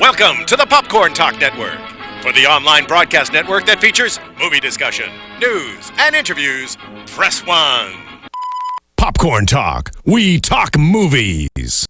Welcome to the Popcorn Talk Network, for the online broadcast network that features movie discussion, news, and interviews. Press 1. Popcorn Talk. We talk movies.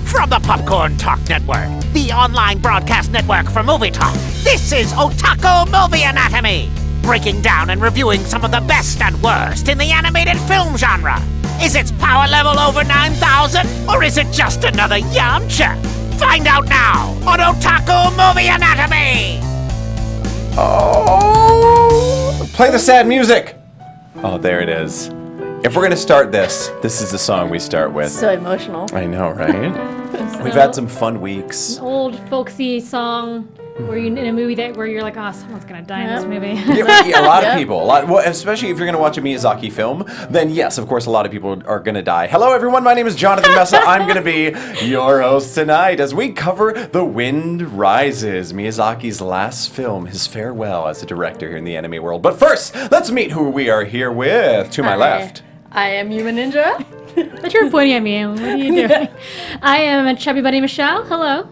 From the Popcorn Talk Network, the online broadcast network for movie talk, this is Otaku Movie Anatomy, breaking down and reviewing some of the best and worst in the animated film genre. Is its power level over 9,000, or is it just another Yamcha? Find out now on Otaku Movie Anatomy! Oh, play the sad music. Oh, there it is. If we're going to start this is the song we start with. So emotional. I know, right? We've had some fun weeks. An old folksy song where you in a movie where you're like, oh, someone's gonna die in this movie. Yeah, a lot of people. Well, especially if you're going to watch a Miyazaki film, then yes, of course, a lot of people are going to die. Hello, everyone. My name is Jonathan Meza. I'm going to be your host tonight as we cover The Wind Rises, Miyazaki's last film, his farewell as a director here in the anime world. But first, let's meet who we are here with. To my left. I am Yume Ninja. But you're pointing at me. What are you doing? I am a ChubbyBunny Michelle. Hello.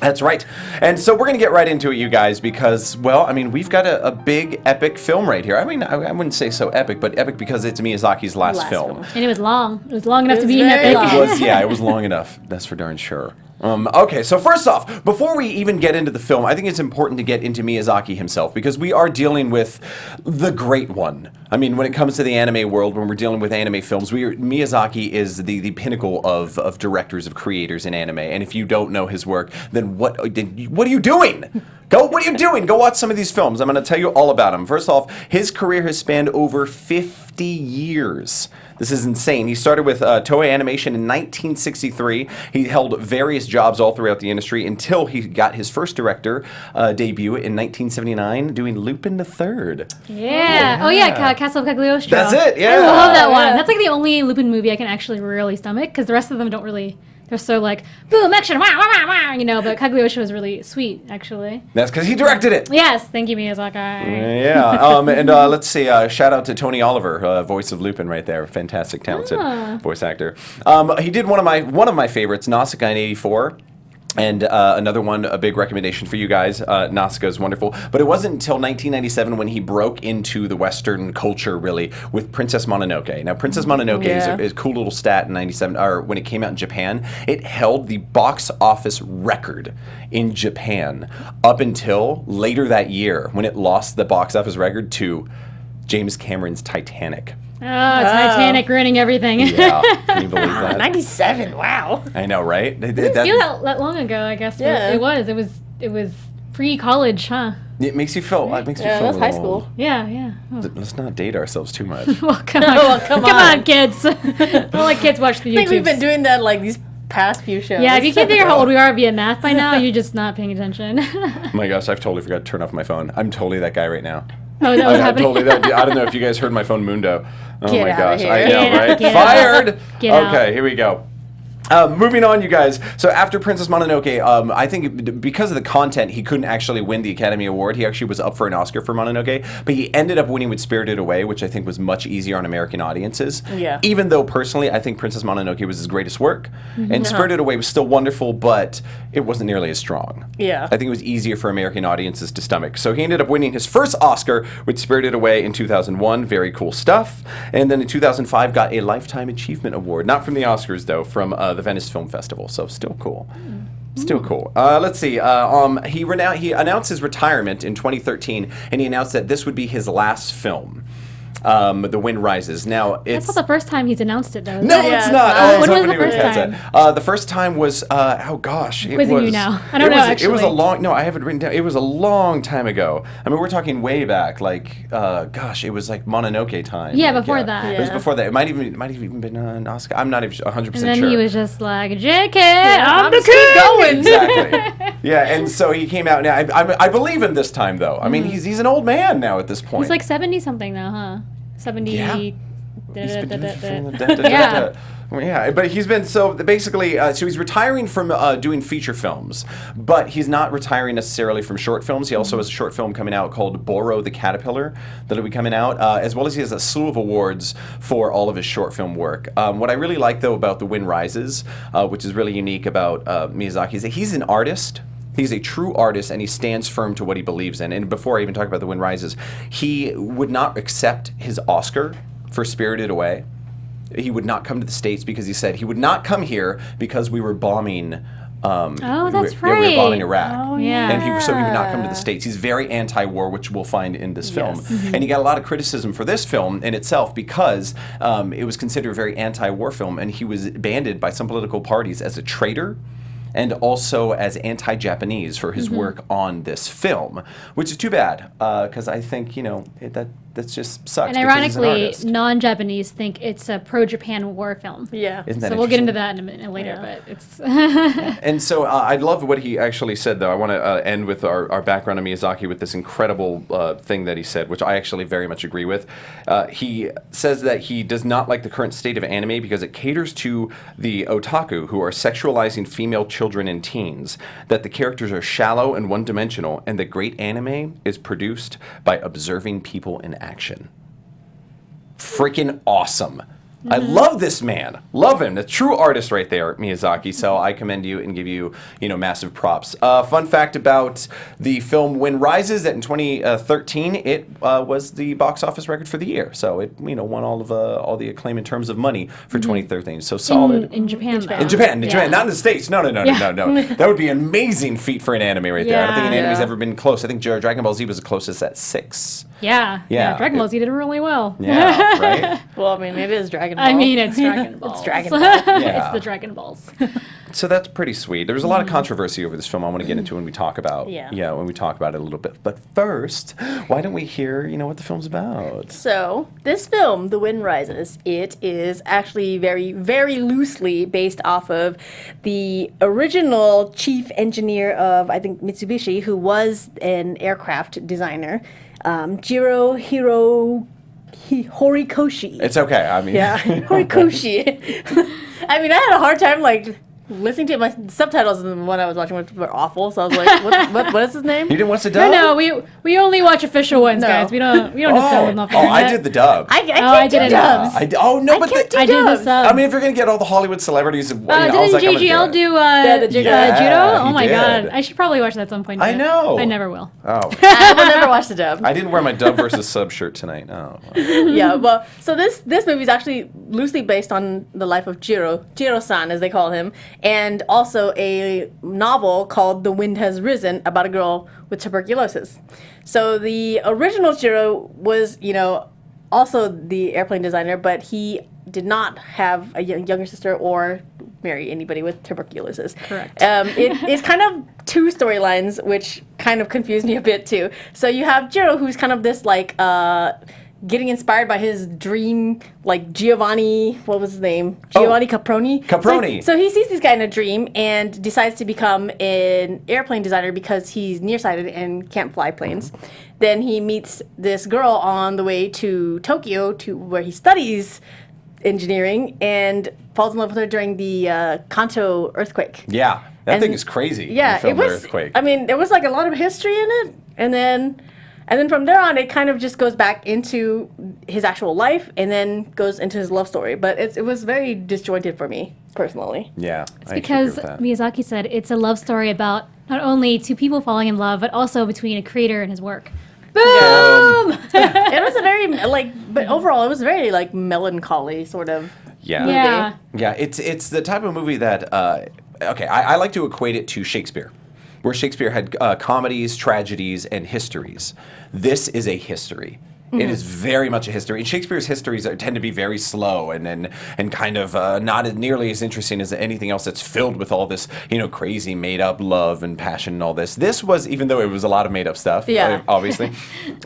That's right. And so we're going to get right into it, you guys, because, well, I mean, we've got a big, epic film right here. I mean, I wouldn't say so epic, but epic because it's Miyazaki's last film. And it was long. It was long enough to be an epic. It was long enough. That's for darn sure. Okay, so first off, before we even get into the film, I think it's important to get into Miyazaki himself, because we are dealing with the great one. I mean, when it comes to the anime world, when we're dealing with anime films, Miyazaki is the pinnacle of directors, of creators in anime. And if you don't know his work, then what are you doing? What are you doing? Go watch some of these films. I'm going to tell you all about him. First off, his career has spanned over 50 years. This is insane. He started with Toho Animation in 1963. He held various jobs all throughout the industry until he got his first director debut in 1979 doing Lupin III. Yeah. Oh, yeah. Castle of Cagliostro. That's it, yeah. I love that one. That's like the only Lupin movie I can actually really stomach, because the rest of them don't really... They're so like, boom, action, wah, wah, wah, wah, you know, but Cagliostro was really sweet, actually. That's because he directed it. Yes, thank you, Miyazaki. Yeah, and let's see, shout out to Tony Oliver, voice of Lupin right there. Fantastic, talented voice actor. He did one of my favorites, Nausicaa in '84. And another one, a big recommendation for you guys. Nausicaa is wonderful. But it wasn't until 1997 when he broke into the Western culture, really, with Princess Mononoke. Now, Princess Mononoke is a cool little stat in 97, or when it came out in Japan. It held the box office record in Japan up until later that year, when it lost the box office record to James Cameron's Titanic. Oh, Titanic ruining everything. Yeah, can you believe that? 97, wow. I know, right? It didn't feel that long ago, I guess. Yeah. It was pre-college, huh? It makes you feel. It makes me feel. That's high school. Yeah. Oh. Let's not date ourselves too much. Well, come on. Come on, kids. Don't let kids watch the YouTube. I think we've been doing that like these past few shows. Yeah, if you can't figure out how old we are via math by now, you're just not paying attention. Oh my gosh, I've totally forgot to turn off my phone. I'm totally that guy right now. Oh, that was happening. I don't know if you guys heard my phone Mundo. Oh Get my out gosh, of here. I know, right? Get Fired. Out. Okay, here we go. Moving on, you guys. So after Princess Mononoke, I think because of the content, he couldn't actually win the Academy Award. He actually was up for an Oscar for Mononoke, but he ended up winning with Spirited Away, which I think was much easier on American audiences. Yeah. Even though, personally, I think Princess Mononoke was his greatest work. And Spirited Away was still wonderful, but it wasn't nearly as strong. Yeah. I think it was easier for American audiences to stomach. So he ended up winning his first Oscar with Spirited Away in 2001. Very cool stuff. And then in 2005, got a Lifetime Achievement Award. Not from the Oscars, though, from the Venice Film Festival. So still cool. Still cool. Let's see. He announced his retirement in 2013, and he announced that this would be his last film. The Wind Rises. Now, it's... That's not the first time he's announced it, though. No, it's not. When was the first time? The first time was, oh gosh. It was you now. I don't know, actually. It was a long, no, I have it written down. It was a long time ago. I mean, we're talking way back, like, gosh, it was like Mononoke time. Yeah, like, before that. It was before that. It might have even been an Oscar. I'm not even 100% sure. And then he was just like, JK, I'm the keep going. Exactly. Yeah, and so he came out. Now, I believe him this time, though. I mean, he's an old man now at this point. He's like 70-something now, huh? 70... Yeah. Yeah. Yeah, but he's been so basically, so he's retiring from doing feature films, but he's not retiring necessarily from short films. He also has a short film coming out called Boro the Caterpillar that'll be coming out, as well as he has a slew of awards for all of his short film work. What I really like though about The Wind Rises, which is really unique about Miyazaki, is that he's an artist. He's a true artist, and he stands firm to what he believes in. And before I even talk about The Wind Rises, he would not accept his Oscar for Spirited Away. He would not come to the States because he said he would not come here because we were bombing. That's we were right. bombing Iraq. Oh, Yeah. And so he would not come to the States. He's very anti-war, which we'll find in this film. Yes. And he got a lot of criticism for this film in itself because it was considered a very anti-war film, and he was banded by some political parties as a traitor and also as anti-Japanese for his work on this film, which is too bad because I think, that just sucks. And because he's an ironically, artist. non-Japanese think it's a pro-Japan war film. Yeah. Isn't that So we'll get interesting? into that in a minute later, Yeah. but it's And so I love what he actually said, though. I want to end with our background on Miyazaki with this incredible thing that he said, which I actually very much agree with. He says that he does not like the current state of anime because it caters to the otaku, who are sexualizing female children and teens, that the characters are shallow and one-dimensional, and that great anime is produced by observing people in action. Freaking awesome. I love this man. Love him. The true artist right there, Miyazaki. So I commend you and give you, massive props. Fun fact about the film Wind Rises, that in 2013 it was the box office record for the year. So it, won all the acclaim in terms of money for 2013. So solid. in Japan, though. In Japan, Yeah. not in the States. No. That would be an amazing feat for an anime right there. I don't think an Yeah. anime's Yeah. ever been close. I think Dragon Ball Z was the closest at 6. Yeah. Yeah. Dragon Ball Z did really well. Yeah, right? Well, I mean, maybe it's Dragon Ball. I mean, it's Dragon Balls. It's Dragon Ball. Yeah. It's the Dragon Balls. So that's pretty sweet. There's a lot of controversy over this film I want to get into when we talk about when we talk about it a little bit. But first, why don't we hear, what the film's about? So, this film, The Wind Rises, it is actually very, very loosely based off of the original chief engineer of, I think, Mitsubishi, who was an aircraft designer, Jiro Horikoshi. It's okay. I mean, Yeah, Horikoshi. I mean, I had a hard time, listening to it. My subtitles in the one I was watching were awful, so I was like, what is his name? you didn't watch the dub? No, we only watch official ones, No. guys. We don't just go with nothing. I did the dub. I can't I do didn't. dubs. I I did the dubs. sub. I mean, if you're going to get all the Hollywood celebrities, didn't do? JGL do the Judo? Yeah, Judo? Oh he my did. god. I should probably watch that at some point. I but know. I never will. Oh. I will never watch the dub. I didn't wear my dub versus sub shirt tonight. Oh. Yeah, well, so this movie is actually loosely based on the life of Jiro-san, as they call him, and also a novel called The Wind Has Risen about a girl with tuberculosis. So the original Jiro was, also the airplane designer, but he did not have a younger sister or marry anybody with tuberculosis. Correct. It's kind of two storylines, which kind of confused me a bit too. So you have Jiro, who's kind of this getting inspired by his dream, Giovanni, what was his name? Giovanni Caproni. Caproni. So he sees this guy in a dream and decides to become an airplane designer because he's nearsighted and can't fly planes. Then he meets this girl on the way to Tokyo, to where he studies engineering, and falls in love with her during the Kanto earthquake. Yeah, that And- thing is crazy. Yeah, the film it was. Earthquake. I mean, there was a lot of history in it, and then from there on, it kind of just goes back into his actual life, and then goes into his love story. But it was very disjointed for me personally. Yeah, It's because Miyazaki said it's a love story about not only two people falling in love, but also between a creator and his work. Boom! It was a very but overall, it was very melancholy sort of. Yeah. Yeah. Yeah, it's the type of movie that, I like to equate it to Shakespeare, where Shakespeare had comedies, tragedies, and histories. This is a history. It is very much a history. And Shakespeare's histories tend to be very slow and kind of not nearly as interesting as anything else that's filled with all this, crazy made-up love and passion and all this. This was, even though it was a lot of made-up stuff, obviously,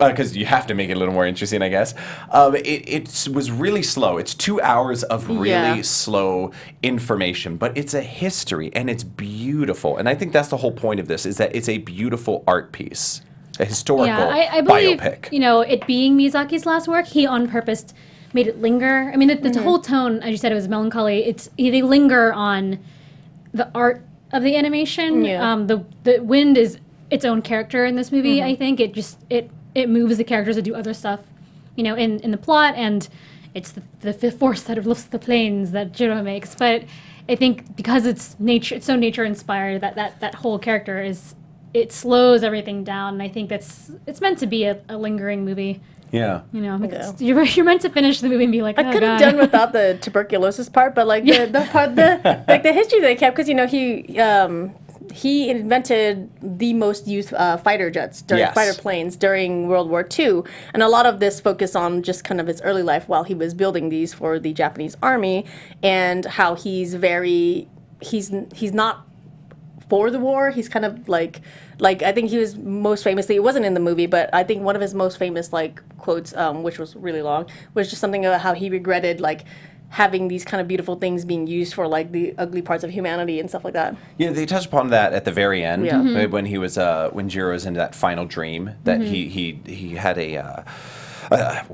because you have to make it a little more interesting, I guess, it was really slow. It's 2 hours of really slow information, but it's a history, and it's beautiful. And I think that's the whole point of this, is that it's a beautiful art piece. A historical I believe, biopic. it being Miyazaki's last work, he on purpose made it linger. I mean, the whole tone, as you said, it was melancholy. They linger on the art of the animation. Yeah. The wind is its own character in this movie. I think it moves the characters to do other stuff, in the plot, and it's the force that lifts the planes that Jiro makes. But I think because it's so nature inspired that whole character it slows everything down, and I think it's meant to be a lingering movie. Yeah. You're meant to finish the movie and be like, I could have done without the tuberculosis part, but like the part the history they kept, because he invented the most used fighter planes during World War II, and a lot of this focused on just kind of his early life while he was building these for the Japanese army, and how he's not for the war. He's kind of like I think he was most famously, it wasn't in the movie, but I think one of his most famous quotes, which was really long, was just something about how he regretted having these kind of beautiful things being used for the ugly parts of humanity and stuff like that. Yeah, they touched upon that at the very end. Yeah. When he was when Jiro's into that final dream that he had a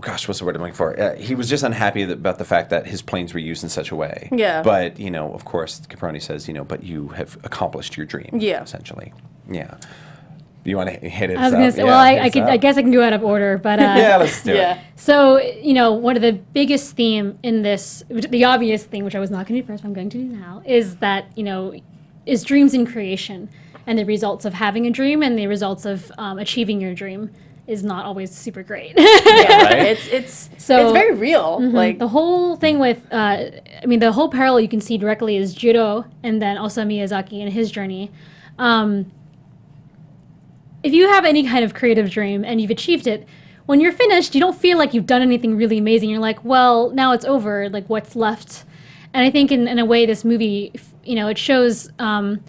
gosh, what's the word I'm looking for? He was just unhappy about the fact that his planes were used in such a way. Yeah. But, of course, Caproni says, but you have accomplished your dream. Yeah. Essentially. Yeah. You want to hit it? I was going to say, I guess I can go out of order, but yeah, let's do it. So, one of the biggest theme in this, the obvious thing, which I was not going to do first, but I'm going to do now, is that, is dreams in creation, and the results of having a dream and the results of achieving your dream is not always super great. Yeah, right? It's very real. The whole thing with, the whole parallel you can see directly is Jiro and then also Miyazaki and his journey. If you have any kind of creative dream and you've achieved it, when you're finished, you don't feel like you've done anything really amazing. You're like, well, now it's over. Like, what's left? And I think in a way, this movie, it shows, not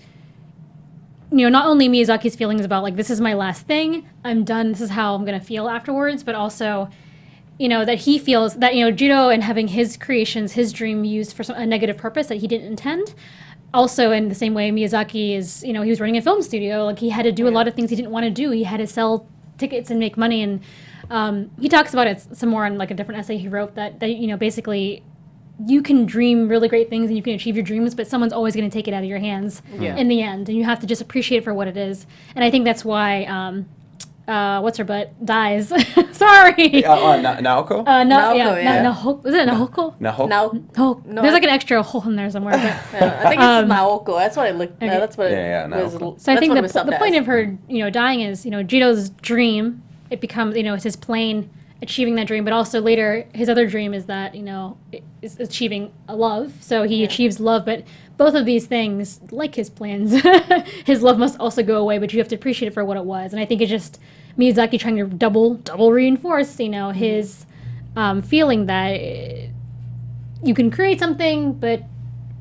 only Miyazaki's feelings about, this is my last thing, I'm done, this is how I'm going to feel afterwards, but also, that he feels that, Jiro and having his creations, his dream used for a negative purpose that he didn't intend. Also, in the same way, Miyazaki is, he was running a film studio. He had to do a lot of things he didn't want to do. He had to sell tickets and make money. And he talks about it some more in, a different essay he wrote that basically you can dream really great things and you can achieve your dreams, but someone's always going to take it out of your hands in the end. And you have to just appreciate it for what it is. And I think that's why... what's her butt dies. Sorry. Naoko? Was it Nahoko? Nahoko. No, there's an extra hole in there somewhere. But, I think it's Naoko. That's what I looked. Okay. That's what. Naoko. So I think the point of her, dying is, Jiro's dream. It becomes, it's his plane achieving that dream, but also later his other dream is that is achieving a love. So he achieves love, but both of these things, like his plans, his love must also go away. But you have to appreciate it for what it was. And I think it's just Miyazaki trying to double reinforce, his feeling that you can create something, but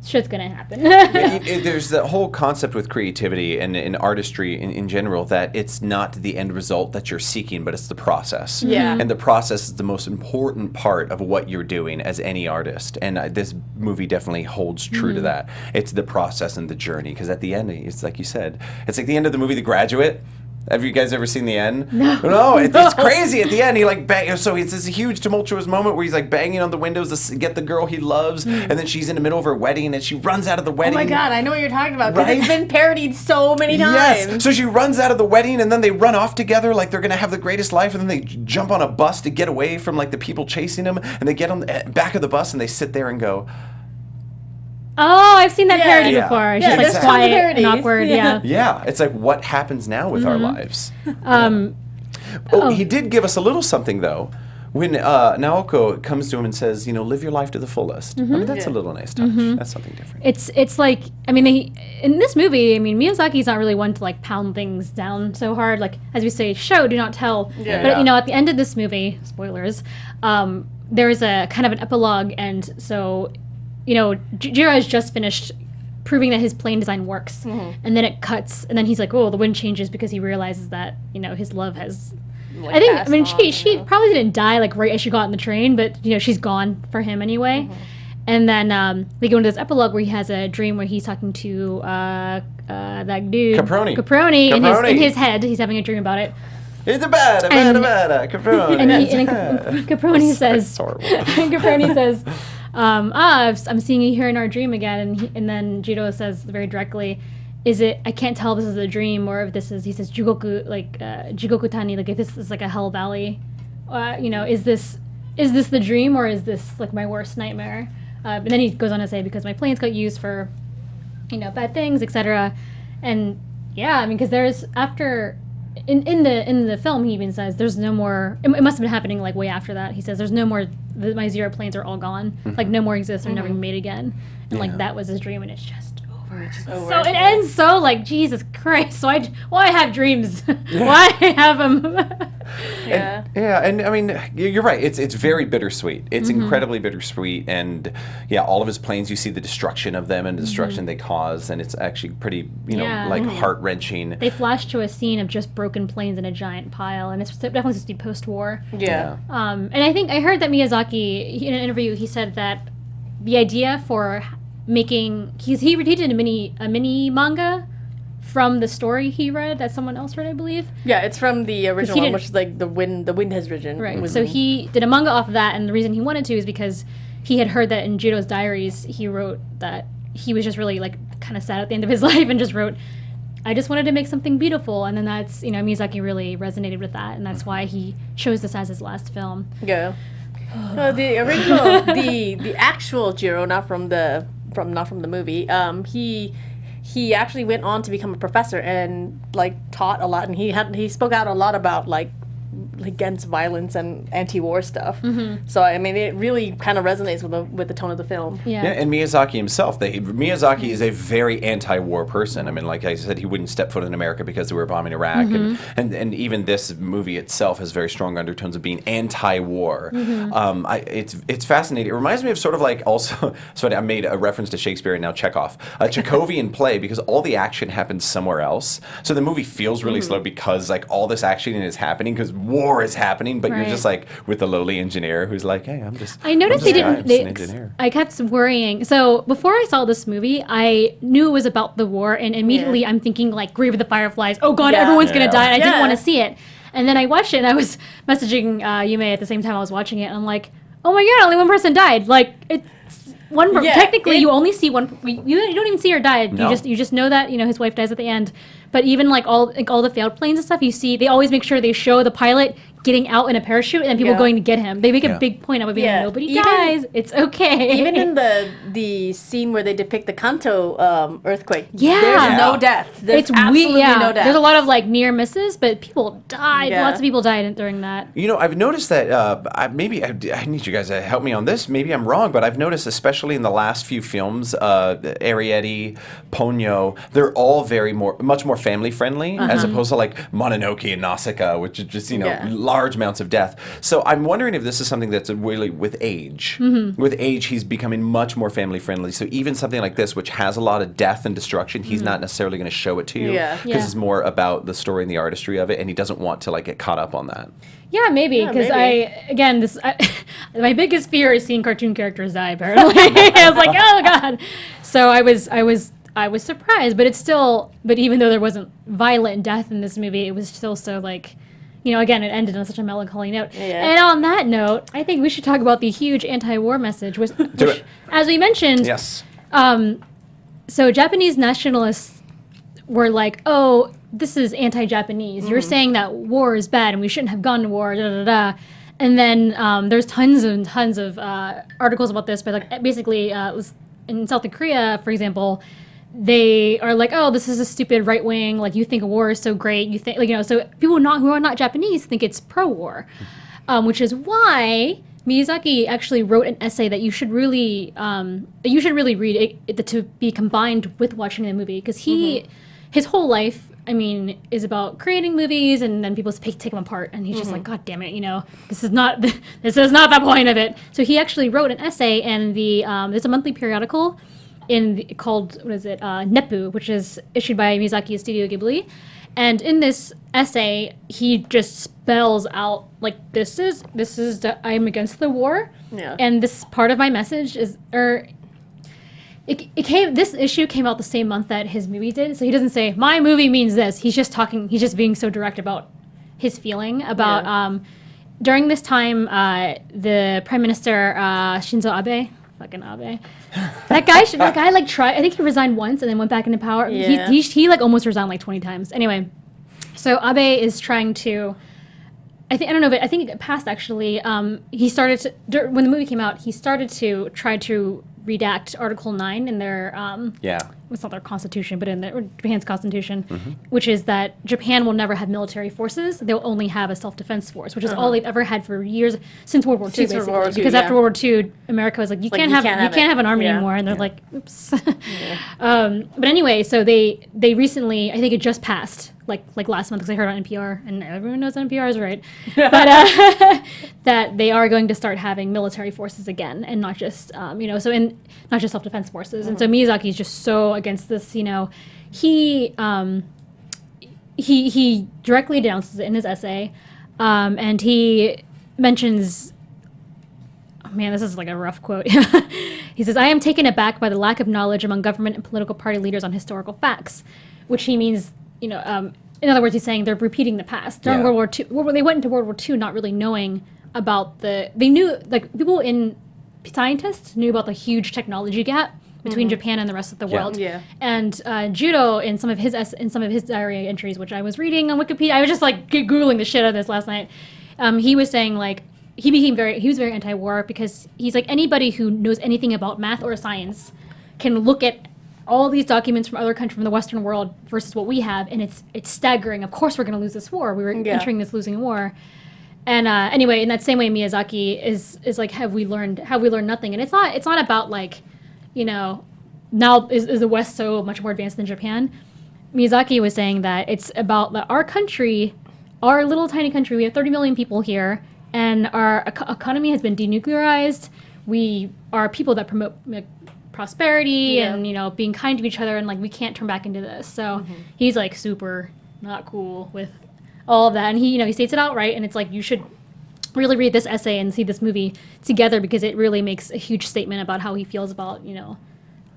shit's gonna happen. There's the whole concept with creativity and artistry in general that it's not the end result that you're seeking, but it's the process. Yeah. And the process is the most important part of what you're doing as any artist. And this movie definitely holds true to that. It's the process and the journey. Because at the end, it's like you said, it's like the end of the movie The Graduate. Have you guys ever seen the end? No, it's crazy at the end. He so it's this huge tumultuous moment where he's banging on the windows to get the girl he loves, and then she's in the middle of her wedding and she runs out of the wedding. Oh my god, I know what you're talking about because it's been parodied so many times. Yes, so she runs out of the wedding and then they run off together like they're gonna have the greatest life, and then they jump on a bus to get away from the people chasing them, and they get on the back of the bus and they sit there and go, oh, I've seen that parody before. It's just quiet and awkward. Yeah, it's what happens now with our lives. He did give us a little something though. When Naoko comes to him and says, live your life to the fullest. I mean, that's a little nice touch. That's something different. It's like, in this movie, Miyazaki's not really one to pound things down so hard. As we say, show, do not tell. Yeah. But, at the end of this movie, spoilers, there is a kind of an epilogue, and so... Jiro has just finished proving that his plane design works, and then it cuts, and then he's like, oh, the wind changes because he realizes that, his love has... she probably didn't die, right as she got on the train, but, she's gone for him anyway. And then they go into this epilogue where he has a dream where he's talking to that dude... Caproni. Caproni. In his head. He's having a dream about it. It's a bad, Caproni. And Caproni says, It's horrible. Caproni says, I'm seeing you here in our dream again. And then Jiro says very directly, is it, I can't tell if this is a dream or if this is, he says, Jugoku, like, Jigoku Tani, like if this is like a hell valley. Is this the dream or is this like my worst nightmare? And then he goes on to say, because my planes got used for, bad things, etc. And yeah, I mean, because there's after in the film, he even says there's no more. It must have been happening like way after that. He says there's no more. My Zero planes are all gone. Like no more exist. They're never made again. And like that was his dream, and it's just over. So it ends so like Jesus Christ. Why have dreams? Why have them? And I mean, you're right. It's very bittersweet. It's incredibly bittersweet, and all of his planes. You see the destruction of them and the destruction they cause, and it's actually pretty, like heart wrenching. They flash to a scene of just broken planes in a giant pile, and it's definitely supposed to be post-war. Yeah. And I think I heard that Miyazaki in an interview he said that the idea for making he did a mini manga from the story he read that someone else read, I believe. Yeah, it's from the original one, which is like the wind has risen. Right. So he did a manga off of that, and the reason he wanted to is because he had heard that in Jiro's diaries he wrote that he was just really like kind of sad at the end of his life and just wrote, I just wanted to make something beautiful, and then that's Miyazaki really resonated with that, and that's why he chose this as his last film. Yeah. The original, the actual Jiro, not from the movie. He actually went on to become a professor and like taught a lot, and he spoke out a lot about like against violence and anti-war stuff. So I mean, it really kind of resonates with the tone of the film. Yeah, and Miyazaki himself, Miyazaki is a very anti-war person. I mean, like I said, he wouldn't step foot in America because they were bombing Iraq, and even this movie itself has very strong undertones of being anti-war. It's fascinating. It reminds me of sort of like also. So I made a reference to Shakespeare and now Chekhov, a Chekhovian play, because all the action happens somewhere else. So the movie feels really slow because like all this action is happening because war is happening, but you're just like with the lowly engineer who's like, hey, I noticed I kept worrying. So before I saw this movie, I knew it was about the war, and immediately I'm thinking like Grave of the Fireflies. Oh God, everyone's gonna die. And I didn't want to see it. And then I watched it, and I was messaging Yume at the same time I was watching it, and I'm like, oh my God, only one person died. Like it's one. Technically, you only see one. You don't even see her die. No. You just know that his wife dies at the end. But even like all the failed planes and stuff, you see they always make sure they show the pilot getting out in a parachute and then people going to get him. They make a big point of it being like, nobody dies. It's okay. Even in the scene where they depict the Kanto earthquake, there's no death. There's absolutely no death. There's a lot of like near misses, but people died. Lots of people died during that. I've noticed that I need you guys to help me on this. Maybe I'm wrong, but I've noticed, especially in the last few films, Arrietty, Ponyo, they're all much more family friendly as opposed to like Mononoke and Nausicaa, which is just large amounts of death. So I'm wondering if this is something that's really with age. With age, he's becoming much more family friendly. So even something like this, which has a lot of death and destruction, he's not necessarily going to show it to you because it's more about the story and the artistry of it, and he doesn't want to like get caught up on that. Yeah, maybe, because my biggest fear is seeing cartoon characters die, apparently. I was like, oh God. So I was surprised, but even though there wasn't violent death in this movie, it was still so like, again, it ended on such a melancholy note. And on that note, I think we should talk about the huge anti-war message, which as we mentioned, so Japanese nationalists were like, oh, this is anti-Japanese. You're saying that war is bad and we shouldn't have gone to war, And then there's tons and tons of articles about this, but like basically in South Korea, for example, they are like, oh, this is a stupid right wing. Like, you think a war is so great. You think, so people who are not Japanese think it's pro-war, which is why Miyazaki actually wrote an essay that you should really read it to be combined with watching the movie, because his whole life, is about creating movies, and then people take them apart, and he's just like, God damn it, this is not the point of it. So he actually wrote an essay, and there's a monthly periodical called Neppu, which is issued by Miyazaki's Studio Ghibli, and in this essay he just spells out like this is I'm against the war, and this part of my message is this issue came out the same month that his movie did, so he doesn't say my movie means this. He's just being so direct about his feeling about during this time, the Prime Minister Shinzo Abe, fucking Abe, that guy like tried. I think he resigned once and then went back into power. Yeah. He like almost resigned like 20 times. Anyway, so Abe is trying to. I don't know, but I think it passed actually. He started to when the movie came out. He started to try to redact Article 9 in their it's not their constitution, but in Japan's constitution, which is that Japan will never have military forces. They'll only have a self-defense force, which is all they've ever had for years since World War II, Since World basically. War II, because after World War II, America was like, you can't have an army Yeah. anymore, and they're like, oops. But anyway, so they recently, I think it just passed, like last month, because I heard on NPR, and everyone knows NPR is right, but that they are going to start having military forces again, and not just not just self-defense forces. And so Miyazaki is just so against this. He directly denounces it in his essay, and he mentions. Oh man, this is like a rough quote. He says, "I am taken aback by the lack of knowledge among government and political party leaders on historical facts," which he means, in other words, he's saying they're repeating the past. During World War II, they went into World War II not really knowing about they knew, like, scientists knew about the huge technology gap between Japan and the rest of the world. Yeah. And Judo, in some of his diary entries, which I was reading on Wikipedia, I was just like Googling the shit out of this last night. He was saying, like, he was very anti-war, because he's like, anybody who knows anything about math or science can look at all these documents from other countries from the Western world versus what we have, and it's staggering. Of course we're going to lose this war. We were entering this losing war. And anyway, in that same way, Miyazaki is like, have we learned nothing? And it's not about, like, now is the West so much more advanced than Japan? Miyazaki was saying that it's about that our country, our little tiny country, we have 30 million people here, and our economy has been denuclearized. We are people that promote prosperity and being kind to each other, and like we can't turn back into this. So he's like super not cool with all of that, and he states it outright, and it's like, you should really read this essay and see this movie together, because it really makes a huge statement about how he feels about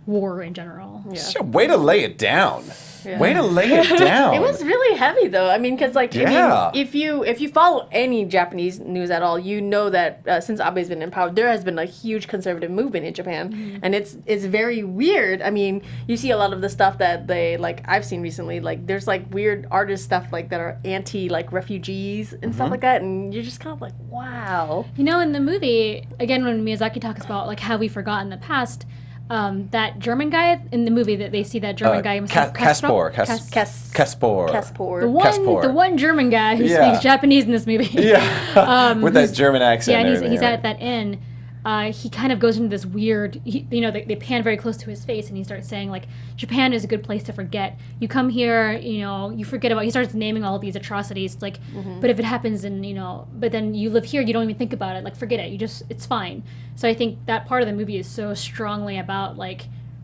war in general. So, way to lay it down. Way to lay it down. It was really heavy, though. I mean, because if you follow any Japanese news at all, you know that since Abe's been in power, there has been a huge conservative movement in Japan, and it's very weird. I mean, you see a lot of the stuff that I've seen recently. Like, there's like weird artist stuff like that are anti refugees and stuff like that, and you're just kind of like, wow. In the movie, again, when Miyazaki talks about like how we forgotten the past. That German guy in the movie, that they see that German guy himself, Kaspor. The one German guy who speaks Japanese in this movie. With that German accent. Yeah, he's at that inn. He kind of goes into this weird, they pan very close to his face, and he starts saying, like, Japan is a good place to forget. You come here, you forget about, he starts naming all these atrocities, like, but if it happens but then you live here, you don't even think about it, like, forget it, it's fine. So I think that part of the movie is so strongly about, like,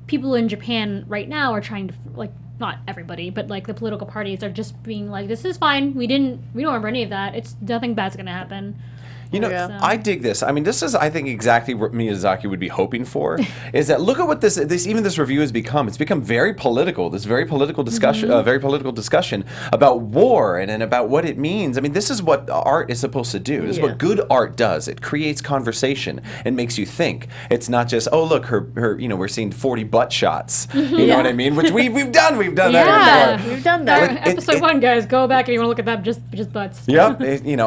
people in Japan right now are trying to, like, not everybody, but like the political parties are just being like, this is fine, we don't remember any of that, nothing bad's gonna happen. I dig this. I mean, this is, I think, exactly what Miyazaki would be hoping for. Is that, look at what this review has become. It's become very political. This very political discussion, about war and about what it means. I mean, this is what art is supposed to do. This is what good art does. It creates conversation and makes you think. It's not just, oh, look, her we're seeing 40 butt shots. You know what I mean? Which we've done. We've done that before. We've done that. Episode 1, guys, go back if you want to look at that. Just butts. Yep.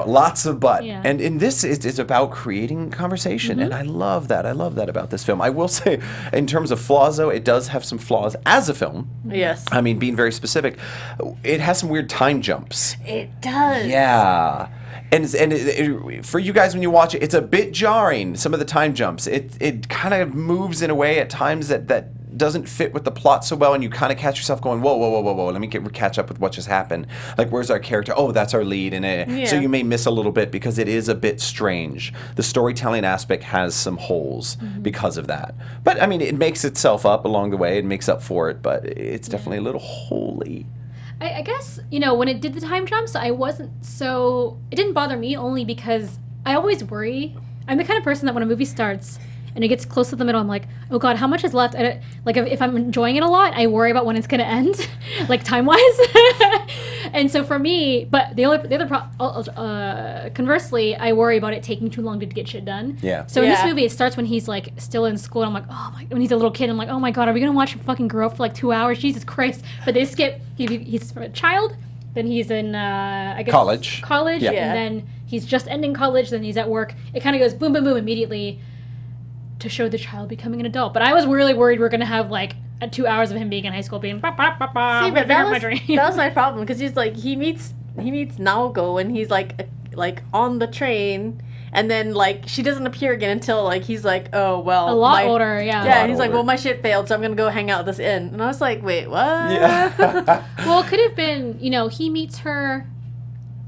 Lots of butt. Yeah. And in this. It's about creating conversation, and I love that. I love that about this film. I will say, in terms of flaws, though, it does have some flaws as a film. Yes. I mean, being very specific, it has some weird time jumps. It does. Yeah. And for you guys, when you watch it, it's a bit jarring, some of the time jumps. It kind of moves in a way at times that doesn't fit with the plot so well, and you kind of catch yourself going, whoa, let me catch up with what just happened. Like, where's our character? Oh, that's our lead. And so you may miss a little bit because it is a bit strange. The storytelling aspect has some holes because of that. But, I mean, it makes itself up along the way. It makes up for it, but it's definitely a little holy. I guess, when it did the time jumps, it didn't bother me, only because I always worry. I'm the kind of person that when a movie starts and it gets close to the middle, I'm like, oh God, how much is left? Like, if I'm enjoying it a lot, I worry about when it's going to end, like time-wise. And so for me, but conversely, I worry about it taking too long to get shit done. Yeah. So in this movie, it starts when he's like still in school, and I'm like, when he's a little kid, I'm like, oh my god, are we gonna watch him fucking grow up for like 2 hours? Jesus Christ! But they skip. He's a child, then he's in I guess college, and then he's just ending college, then he's at work. It kind of goes boom, boom, boom immediately to show the child becoming an adult. But I was really worried we're gonna have like 2 hours of him being in high school being See, but that was my problem, because he's like he meets Naoko and he's like on the train, and then like she doesn't appear again until like he's like, oh well, a lot older, yeah. Yeah, he's like, well, my shit failed, so I'm gonna go hang out at this inn. And I was like, wait, what? Yeah. Well, it could have been, he meets her.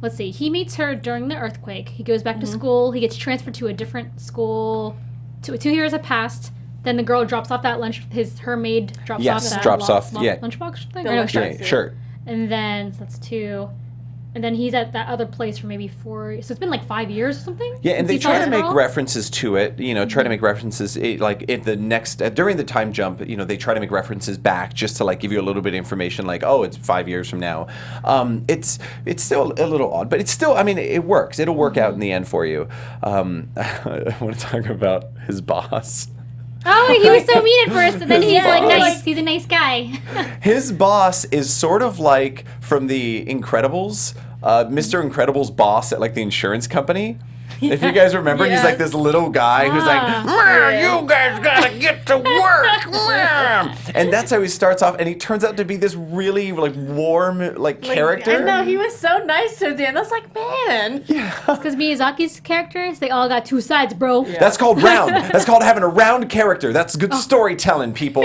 Let's see. He meets her during the earthquake. He goes back to school. He gets transferred to a different school. 2 years have passed. Then the girl drops off that her maid drops off that lunchbox thing. Shirt. And then so that's 2. And then he's at that other place for maybe 4. So it's been like 5 years or something. Yeah, and they try to make references to it. Try to make references during the time jump. They try to make references back just to like give you a little bit of information. Like, oh, it's 5 years from now. It's still a little odd, but it's still. I mean, it works. It'll work out in the end for you. I want to talk about his boss. Oh, he was so mean at first, and then he's like nice. He's a nice guy. His boss is sort of like from The Incredibles, Mr. Incredible's boss at like the insurance company. If you guys remember, he's like this little guy who's like, you guys gotta get to work. And that's how he starts off, and he turns out to be this really like warm character. I know, he was so nice to the end. I was like, man. Yeah. It's because Miyazaki's characters, they all got 2 sides, bro. Yeah. That's called round. That's called having a round character. That's good storytelling, people.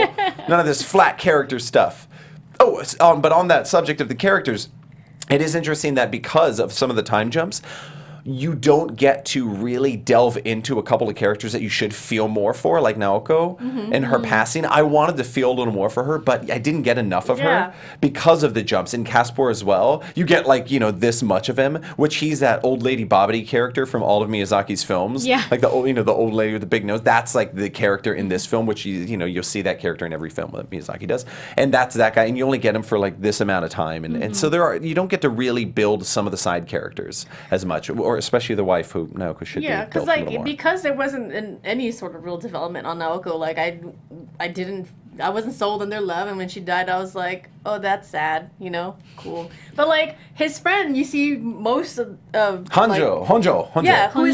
None of this flat character stuff. Oh, but on that subject of the characters, it is interesting that because of some of the time jumps, you don't get to really delve into a couple of characters that you should feel more for, like Naoko and her passing. I wanted to feel a little more for her, but I didn't get enough of her because of the jumps. In Caspar as well, you get this much of him, which he's that old lady Bobbity character from all of Miyazaki's films. Yeah. Like the old lady with the big nose. That's like the character in this film, which you'll see that character in every film that Miyazaki does. And that's that guy, and you only get him for like this amount of time. And so you don't get to really build some of the side characters as much. Or especially the wife, who Naoko should be built a little more. Because there wasn't any sort of real development on Naoko, like I wasn't sold on their love, and when she died, I was like, oh, that's sad, cool. But like his friend, you see most of Honjo. Yeah, who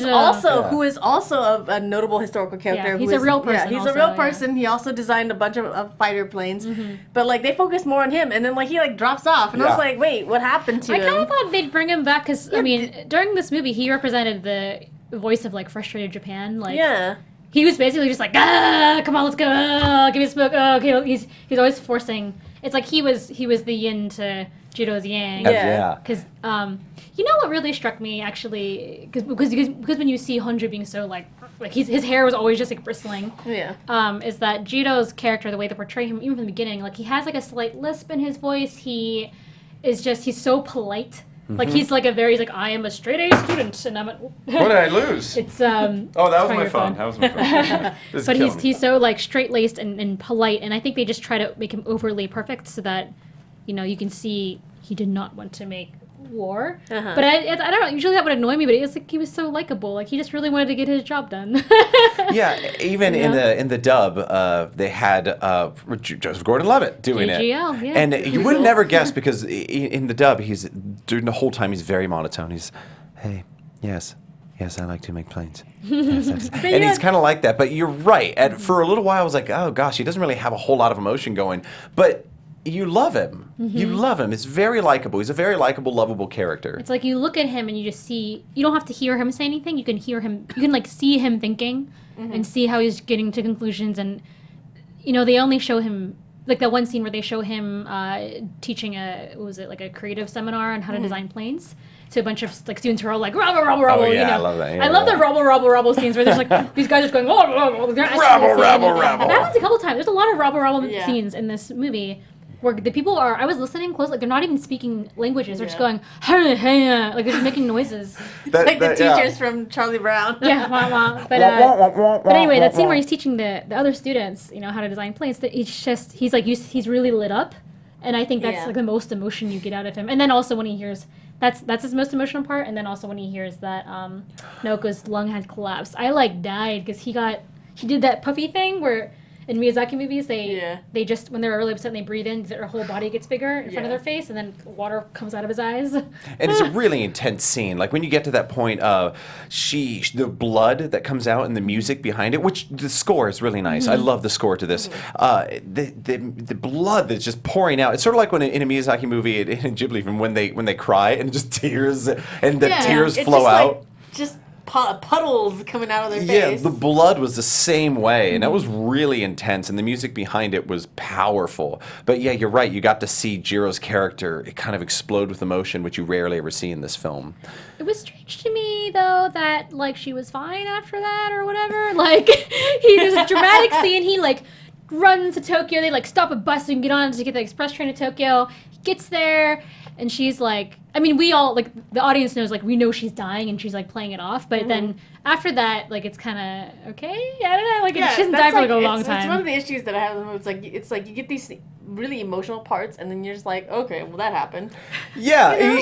is also a notable historical character. Yeah, he's a real person. Yeah, he's a real person. He also designed a bunch of fighter planes, but like they focus more on him, and then like he like drops off, and I was like, wait, what happened to him? I kind of thought they'd bring him back because during this movie, he represented the voice of like frustrated Japan, like. Yeah. He was basically just like, come on, let's go, give me a smoke. Okay, he's always forcing. It's like he was the yin to Jiro's yang. Yeah. Because you know what really struck me actually, because when you see Honjo being so like his hair was always just like bristling. Yeah. Is that Jiro's character, the way they portray him even from the beginning, like he has like a slight lisp in his voice. He's so polite. Like he's like I am a straight A student, and I'm what did I lose? It's oh, that was my phone. That was my phone. But he's so like straight laced and polite, and I think they just try to make him overly perfect so that you can see he did not want to make war. But I don't know. Usually that would annoy me, but it's like he was so likable. Like he just really wanted to get his job done. Yeah, even in the dub, they had Joseph Gordon-Levitt doing it. JGL, yeah. And you would never guess because in the dub, during the whole time he's very monotone. He's, hey, yes, I like to make planes. Yes. And he's kind of like that. But you're right. For a little while, I was like, oh gosh, he doesn't really have a whole lot of emotion going, but. You love him. You love him. It's very likable. He's a very likable, lovable character. It's like you look at him and you just see. You don't have to hear him say anything. You can hear him. You can like see him thinking and see how he's getting to conclusions. And they only show him like that one scene where they show him teaching a creative seminar on how to design planes. To a bunch of like students who are all like rabble, oh, yeah, I love that. Yeah, I love the rabble scenes where there's like these guys just going rabble. That happens a couple times. There's a lot of rabble scenes in this movie. Where the people are, I was listening close, like they're not even speaking languages. They're just going, hey, like they're just making noises. Like the teachers from Charlie Brown. Yeah, but anyway, that scene where he's teaching the other students, how to design planes. He's really lit up, And I think that's like the most emotion you get out of him. And then also when he hears that's his most emotional part. And then also when he hears that Naoko's lung had collapsed, I like died because he did that puffy thing where in Miyazaki movies they just when they're really upset and they breathe in, their whole body gets bigger in front of their face, and then water comes out of his eyes. And it's a really intense scene. Like when you get to that point, the blood that comes out and the music behind it, which the score is really nice. I love the score to this. The blood that's just pouring out. It's sort of like when in a Miyazaki movie in Ghibli, from when they cry and just tears and the tears flow out. Just puddles coming out of their face. Yeah, the blood was the same way, and that was really intense, and the music behind it was powerful. But yeah, you're right, you got to see Jiro's character kind of explode with emotion, which you rarely ever see in this film. It was strange to me, though, that, like, she was fine after that or whatever. Like, there's a dramatic scene, he, like, runs to Tokyo, they, like, stop a bus so he can get on to get the express train to Tokyo. He gets there, and she's like, I mean, we all, like, the audience knows, like, we know she's dying, and she's, like, playing it off. But then after that, like, it's kind of, okay? I don't know. Like, she doesn't die for, like, a long time. It's one of the issues that I have with the movie. It's like you get these really emotional parts, and then you're just like, okay, well, that happened. Yeah, you know?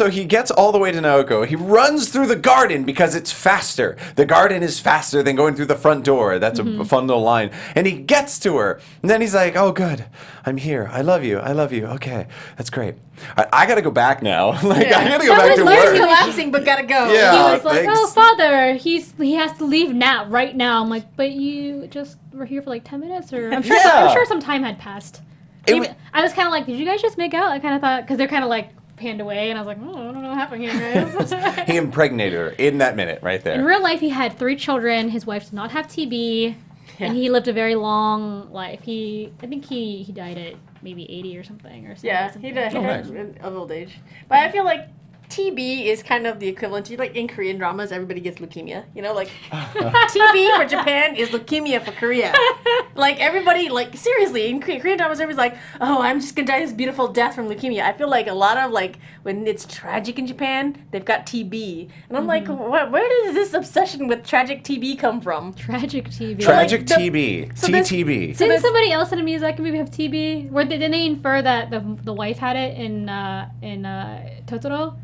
he gets all the way to Naoko. He runs through the garden because it's faster. The garden is faster than going through the front door. That's a fun little line. And he gets to her, and then he's like, oh, good. I'm here. I love you. I love you. Okay, that's great. I got to go back now. I got to go back to work. Collapsing, but gotta go. Yeah, he was like, oh, father, he has to leave now, right now. I'm like, but you just were here for like 10 minutes? Or I'm sure some time had passed. I was kind of like, did you guys just make out? I kind of thought, because they're kind of like panned away, and I was like, oh, I don't know what happened here, guys. He impregnated her in that minute right there. In real life, he had 3 children. His wife did not have TB, and he lived a very long life. I think he died at maybe 80 or something. Yeah, he died of old age. But I feel like TB is kind of the equivalent to, like, in Korean dramas, everybody gets leukemia. You know, like, TB for Japan is leukemia for Korea. Like, everybody, like, seriously, in Korean dramas, everybody's like, oh, I'm just gonna die this beautiful death from leukemia. I feel like a lot of, like, when it's tragic in Japan, they've got TB. And I'm like, where does this obsession with tragic TB come from? Tragic TB. Tragic TB. TTB. Didn't somebody else in a Miyazaki movie have TB? Didn't they infer that the wife had it in Totoro?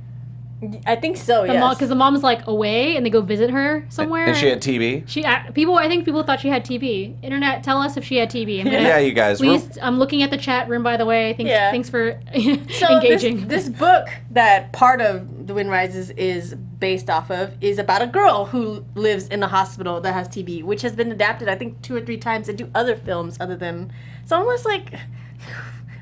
I think so, yes. Because the mom's like away and they go visit her somewhere. And she had TB? I think people thought she had TB. Internet, tell us if she had TB. Yeah, you guys. Please, I'm looking at the chat room, by the way. Thanks for engaging. This book that part of The Wind Rises is based off of is about a girl who lives in a hospital that has TB, which has been adapted, I think, 2 or 3 times into other films other than... So I'm almost like,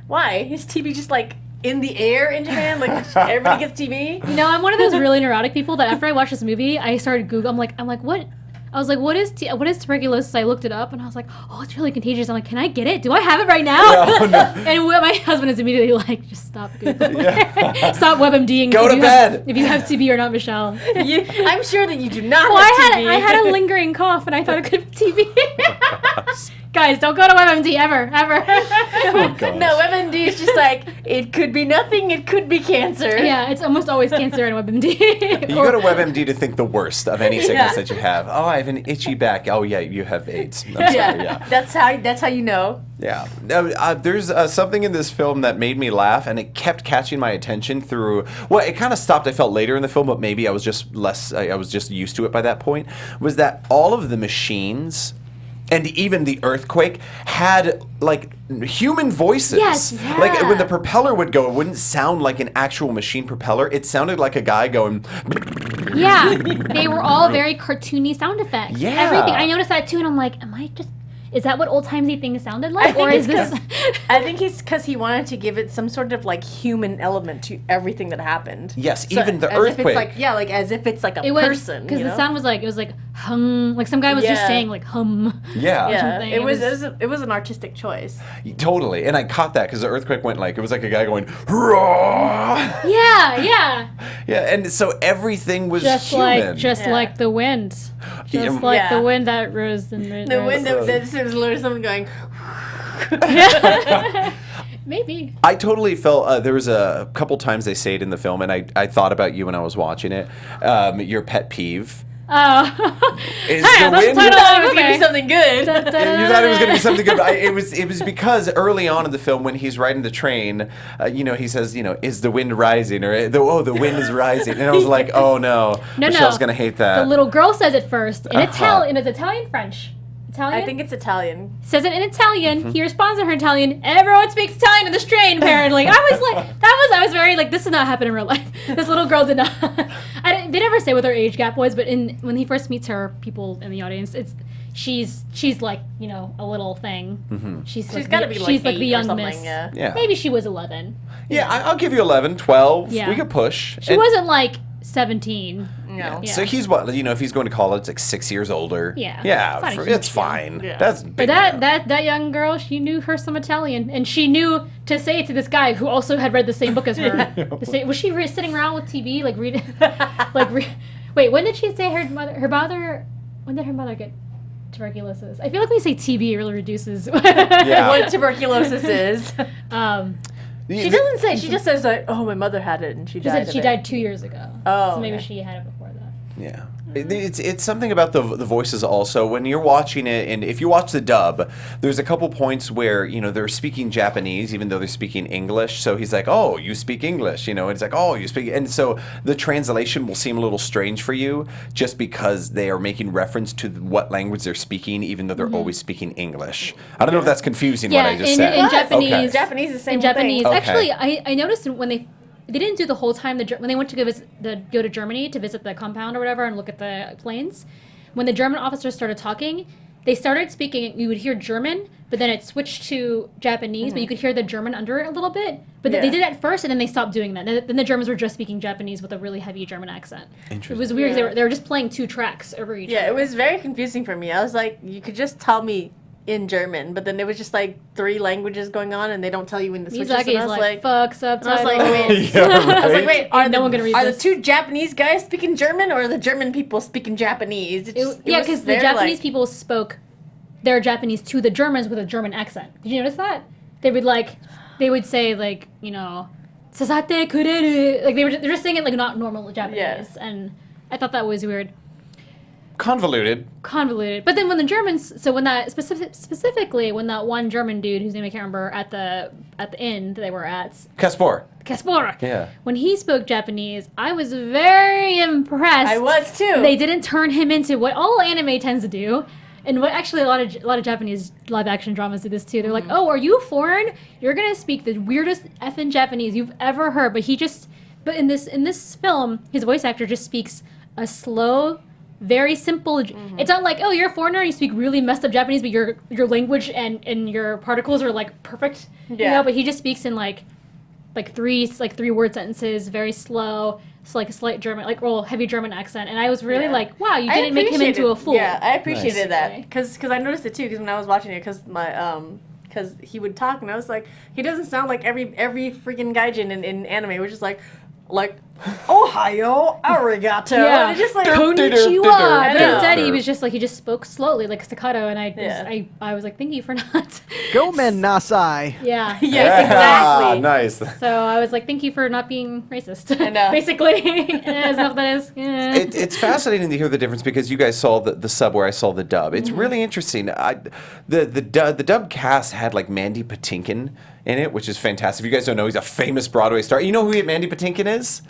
why? Is TB just like... in the air in Japan? Like, everybody gets TB? You know, I'm one of those really neurotic people that after I watched this movie, I started Googling. I'm like, what? I was like, what is tuberculosis? I looked it up, and I was like, oh, it's really contagious. I'm like, can I get it? Do I have it right now? No, no. And my husband is immediately like, just stop Googling. Yeah. Stop WebMDing. Go to bed. If you have TB or not, Michelle. I'm sure that you do not have TB. I had a lingering cough, and I thought it could be TB. Guys, don't go to WebMD ever. Oh, no, WebMD is just like, it could be nothing, it could be cancer. Yeah, it's almost always cancer in WebMD. You go to WebMD to think the worst of any sickness that you have. Oh, I have an itchy back. Oh, yeah, you have AIDS. I'm sorry, yeah. That's how you know. Yeah. There's something in this film that made me laugh, and it kept catching my attention through... Well, it kind of stopped, I felt, later in the film, but maybe I was just used to it by that point, was that all of the machines... and even the earthquake had, like, human voices. Yes, yeah. Like, when the propeller would go, it wouldn't sound like an actual machine propeller. It sounded like a guy going... Yeah, they were all very cartoony sound effects. Yeah. Everything. I noticed that, too, and I'm like, is that what old-timey things sounded like? Or is this... I think it's because he wanted to give it some sort of, like, human element to everything that happened. Yes, so even the earthquake. As if it's like a person. Because the sound was like, it was like, hum. Like, some guy was just saying, like, hum. Yeah. It was an artistic choice. Totally. And I caught that because the earthquake went like, it was like a guy going, hurrah! Yeah. Yeah, and so everything was just human. Like the wind. Just like the wind that rose and rose. The wind that was literally someone going... Maybe. I totally felt there was a couple times they say it in the film, and I thought about you when I was watching it. Your pet peeve Oh. Is Hey, the that's the wind? title. I thought it was gonna be something good. You thought it was going to be something good. But it was because early on in the film, when he's riding the train, he says, is the wind rising? Or, the wind is rising. And I was like, oh no. Michelle's going to hate that. The little girl says it first in Italian. It's Italian, French. Italian? I think it's Italian. Says it in Italian. He responds in her Italian. Everyone speaks Italian in this train, apparently. I was very like, this did not happen in real life. This little girl did not. They never say what their age gap was, but when he first meets her, people in the audience, she's like, a little thing. Mm-hmm. She's got to be like 8 the young or something. miss. Yeah. Maybe she was 11. Yeah, I'll give you 11, 12. Yeah. We could push. She wasn't like 17. No. Yeah. So he's what, if he's going to college, like 6 years older. Yeah. Yeah, It's not a huge it's deal. fine. Yeah. That's But big. that young girl, she knew her some Italian, and she knew to say it to this guy who also had read the same book as her. Was she sitting around with TV, like reading, wait, when did she say when did her mother get tuberculosis? I feel like when you say TB, it really reduces. Yeah. What tuberculosis is. She She doesn't say. She just says like, "Oh, my mother had it and she She died." said she died 2 years ago. Oh, so maybe okay. she had it before that. Yeah. It's something about the voices also. When you're watching it, and if you watch the dub, there's a couple points where, they're speaking Japanese even though they're speaking English. So he's like, oh, you speak English, and it's like, oh, you speak. And so the translation will seem a little strange for you just because they are making reference to what language they're speaking, even though they're always speaking English. I don't know if that's confusing what I just said. In Japanese. Okay. Japanese is the same In Japanese. thing. Okay. Actually, I noticed when they didn't do the whole time when they went to go to Germany to visit the compound or whatever and look at the planes. When the German officers started talking, they started speaking. You would hear German, but then it switched to Japanese, but you could hear the German under it a little bit. But they did that first, and then they stopped doing that. Then the Germans were just speaking Japanese with a really heavy German accent. Interesting. It was weird. 'Cause they were just playing two tracks over each. Yeah, other. it was very confusing for me. I was like, you could just tell me in German, but then it was just like 3 languages going on, and they don't tell you when the switches. Miyazaki's And I was like, fuck subtitles. I was like, wait. Yeah, I was like, right? wait, No one gonna read are this. the 2 Japanese guys speaking German, or are the German people speaking Japanese? Yeah, because the Japanese people spoke their Japanese to the Germans with a German accent. Did you notice that? They would say like, sasate kureru. Like they're just saying it like not normal Japanese. Yes. And I thought that was weird. Convoluted. But then when the Germans, so when that specifically when that one German dude whose name I can't remember at the inn that they were at, Kaspor. Yeah. When he spoke Japanese, I was very impressed. I was too. They didn't turn him into what all anime tends to do. And what actually a lot of Japanese live action dramas do this too. They're like, "Oh, are you foreign? You're gonna speak the weirdest effing Japanese you've ever heard." But in this film, his voice actor just speaks a slow, very simple. It's not like, "Oh, you're a foreigner and you speak really messed up Japanese, but your language and your particles are like perfect." Yeah. But he just speaks in like 3 word sentences, very slow. It's like a slight German, heavy German accent, and I was really like, "Wow, you didn't make him into a fool." Yeah, I appreciated Nice. that because I noticed it too. Because when I was watching it, because he would talk, and I was like, he doesn't sound like every freaking gaijin in anime, which is like Ohio, arigato. Yeah. And it's just like Konnichiwa. I But know. instead, he just spoke slowly, like staccato, and I was like, "Thank you for not." Gomen Nasai. Yeah. Yes, exactly. Nice. So I was like, "Thank you for not being racist." I know. Basically, as enough that is. Yeah. It's fascinating to hear the difference because you guys saw the sub where I saw the dub. It's really interesting. The dub cast had like Mandy Patinkin in it, which is fantastic. If you guys don't know, he's a famous Broadway star. You know who Mandy Patinkin is?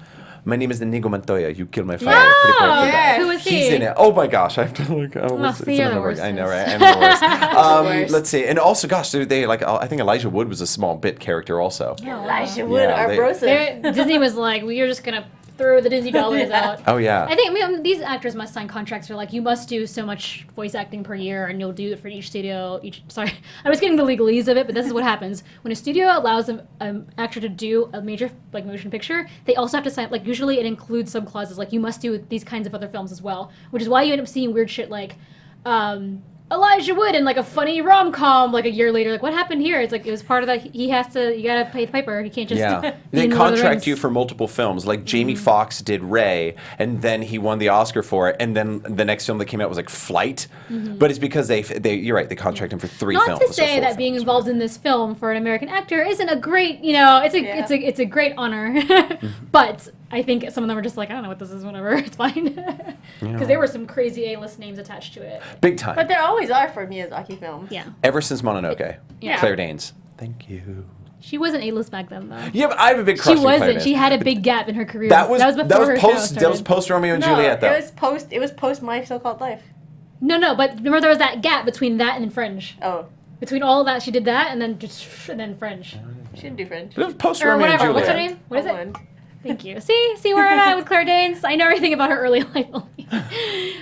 My name is Inigo Montoya. You killed my father. Pretty close to that. Who is he? He's in it. Oh my gosh, I have to look. See, you're the worst. I know, right? I'm the worst. worst. Let's see. And also, gosh, they like. I think Elijah Wood was a small bit character also. Elijah Wood, Yeah, our they- brosa. Disney was like, "Well, you're just gonna throw the Disney dollars out." Oh yeah. I think these actors must sign contracts for like you must do so much voice acting per year, and you'll do it for each studio. Sorry, I was getting the legalese of it, but this is what happens when a studio allows an actor to do a major like motion picture. They also have to sign usually it includes some clauses like you must do these kinds of other films as well, which is why you end up seeing weird shit like. Elijah Wood in like a funny rom-com like a year later. Like what happened here? It's like it was part of that. You gotta pay the piper. You can't just. Yeah, be they in Lord of the contract Rings. you for multiple films. Like Jamie Foxx did Ray, and then he won the Oscar for it. And then the next film that came out was like Flight. But it's because they you're right. They contract him for 3 Not films. to or say 4 that being films. involved in this film for an American actor isn't a great, it's a great honor. But I think some of them are just like, I don't know what this is, whatever, it's fine. Because there were some crazy A-list names attached to it. Big time. But there always are for Miyazaki films. Yeah. Ever since Mononoke. Yeah. Claire Danes. Thank you. She wasn't A-list back then, though. Yeah, but I have a big crush She on Claire wasn't. Danes. She had a big gap in her career. That was before her show post. That was started. post Romeo and No, Juliet, though. it was post My So-Called Life. No, but remember there was that gap between that and Fringe. Oh, Between all that, she did that, and then Fringe. she didn't do French. But it was post Or Romeo and whatever. Juliet. What's her name? What is it? Poland. Thank you. See where I'm at with Claire Danes. I know everything about her early life only.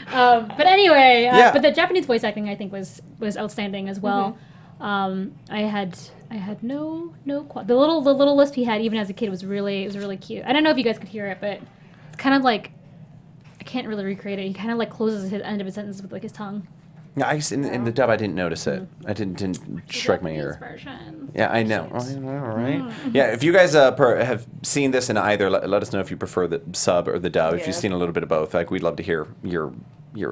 But anyway, Yeah. but the Japanese voice acting I think was outstanding as well. I had no the little lisp he had even as a kid was really cute. I don't know if you guys could hear it, but it's kind of like I can't really recreate it. He kind of like closes his end of a sentence with like his tongue. Yeah, in the dub, I didn't notice it. I didn't strike my ear. Versions. Yeah, I know. Oh, yeah, all right. Yeah, if you guys have seen this in either, let us know if you prefer the sub or the dub. If you've Yeah. seen a little bit of both, like we'd love to hear your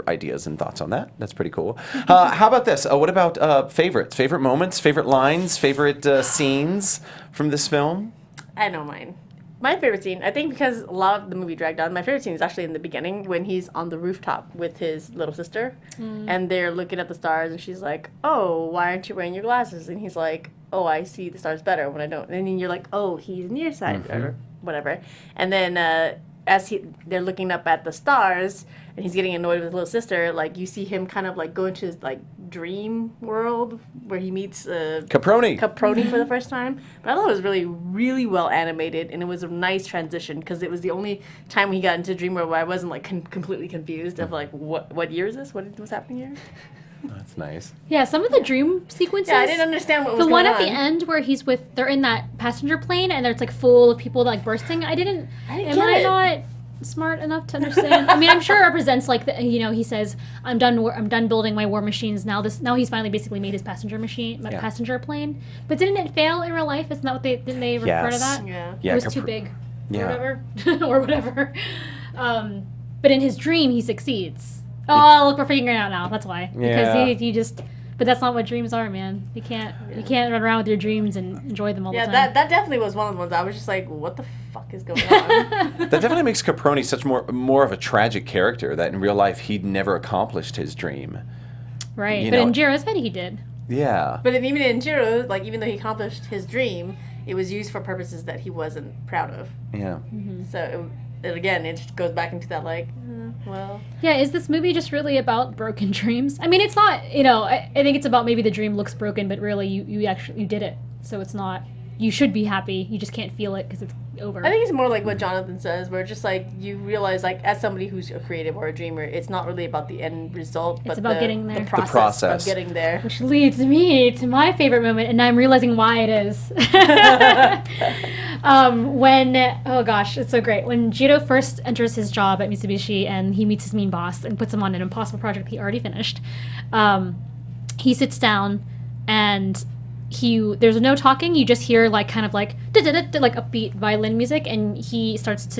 ideas and thoughts on that. That's pretty cool. How about this? What about favorites? Favorite moments? Favorite lines? Favorite scenes from this film? I know mine. My favorite scene, I think because a lot of the movie dragged on, my favorite scene is actually in the beginning when he's on the rooftop with his little sister and they're looking at the stars and she's like, oh, why aren't you wearing your glasses? And he's like, oh, I see the stars better when I don't. And then you're like, oh, he's nearsighted or whatever. And then they're looking up at the stars and he's getting annoyed with his little sister, like you see him kind of like go into his like dream world where he meets Caproni. Caproni for the first time. But I thought it was really, really well animated, and it was a nice transition because it was the only time when he got into dream world where I wasn't like completely confused of like what year is this? What's happening here? That's nice. Yeah, some of the dream sequences. Yeah, I didn't understand what was The going one on. at the end where they're in that passenger plane and it's like full of people like bursting. I didn't get I it. not smart enough to understand? I mean, I'm sure it represents like he says, I'm done building my war machines. Now he's finally basically made his passenger plane. But didn't it fail in real life? Isn't that what didn't they refer to that? Yeah. Yeah, It was too big. Yeah. Or whatever. But in his dream, he succeeds. Oh, look, we're figuring it out now. That's why. Yeah. Because he just. But that's not what dreams are, man. You can't run around with your dreams and enjoy them all the time. Yeah, that definitely was one of the ones I was just like, what the fuck is going on? That definitely makes Caproni such more of a tragic character that in real life he'd never accomplished his dream. Right. You But know- in Jiro's head, he did. Yeah. But even in Jiro, like even though he accomplished his dream, it was used for purposes that he wasn't proud of. Yeah. So it just goes back into that like, well. Yeah, is this movie just really about broken dreams? I mean, it's not, I think it's about maybe the dream looks broken, but really you did it. So it's not, you should be happy. You just can't feel it because it's over. I think it's more like what Jonathan says, where just like you realize, like as somebody who's a creative or a dreamer, it's not really about the end result, but about getting there. The The process of getting there. Which leads me to my favorite moment, and I'm realizing why it is. Oh gosh, it's so great. When Jiro first enters his job at Mitsubishi and he meets his mean boss and puts him on an impossible project he already finished, he sits down and there's no talking. You just hear like kind of like like upbeat violin music, and you just